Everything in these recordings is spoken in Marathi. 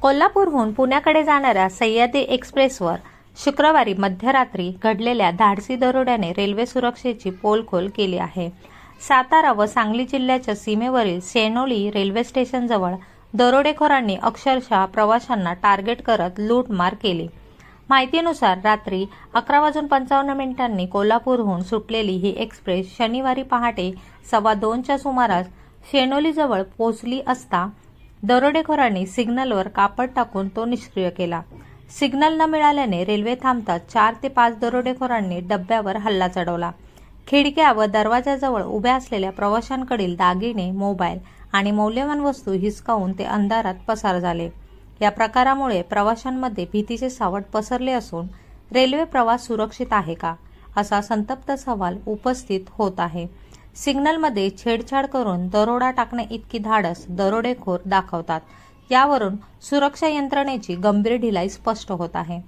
कोल्हापूरहून पुण्याकडे जाणाऱ्या सह्याद्री एक्सप्रेसवर शुक्रवारी मध्यरात्री घडलेल्या धाडसी दरोड्याने रेल्वे सुरक्षेची पोलखोल केली आहे. सातारा व सांगली जिल्ह्याच्या सीमेवरील सेनोली रेल्वे स्टेशनजवळ दरोडेखोरांनी अक्षरशः प्रवाशांना टार्गेट करत लूटमार केली. माहितीनुसार रात्री 11:55 कोल्हापूरहून सुटलेली ही एक्सप्रेस शनिवारी पहाटे 2:15च्या सुमारास शेनोलीजवळ पोहोचली असता दरोडेखोरांनी सिग्नलवर कापड टाकून तो निष्क्रिय केला. सिग्नल न मिळाल्याने रेल्वे थांबताच 4 ते 5 दरोडेखोरांनी डब्यावर हल्ला चढवला. खिडक्या व दरवाजाजवळ उभ्या असलेल्या प्रवाशांकडील दागिने, मोबाईल आणि मौल्यवान वस्तू हिसकावून ते अंधारात पसार झाले. या प्रकारामुळे प्रवाशांमध्ये भीतीचे सावट पसरले असून रेल्वे प्रवास सुरक्षित आहे का, असा संतप्त सवाल उपस्थित होत आहे. सिग्नलमध्ये छेडछाड करून दरोडा टाकणे इतकी धाडस दरोडेखोर दाखवतात. यावरून सुरक्षा यंत्रणेची गंभीर ढिलाई स्पष्ट होत आहे.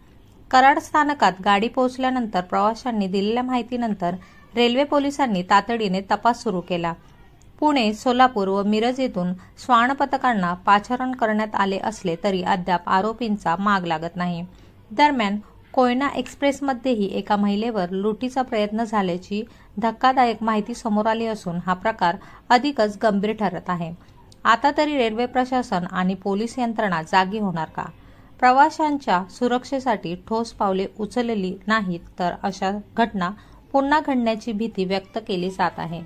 कराड स्थानकात गाडी पोहोचल्यानंतर प्रवाशांनी दिलेल्या माहितीनंतर रेल्वे पोलिसांनी तातडीने तपास सुरू केला. पुणे, सोलापूर व मिरज येथून श्वान पथकांना पाचारण करण्यात आले असले तरी अद्याप आरोपींचा माग लागत नाही. दरम्यान कोयना एक्सप्रेसमध्येही एका महिलेवर लुटीचा प्रयत्न झाल्याची धक्कादायक माहिती समोर आली असून हा प्रकार अधिकच गंभीर ठरत आहे. आता तरी रेल्वे प्रशासन आणि पोलीस यंत्रणा जागी होणार का? प्रवाशांच्या सुरक्षेसाठी ठोस पावले उचलली नाहीत तर अशा घटना पुन्हा घडण्याची भीती व्यक्त केली जात आहे.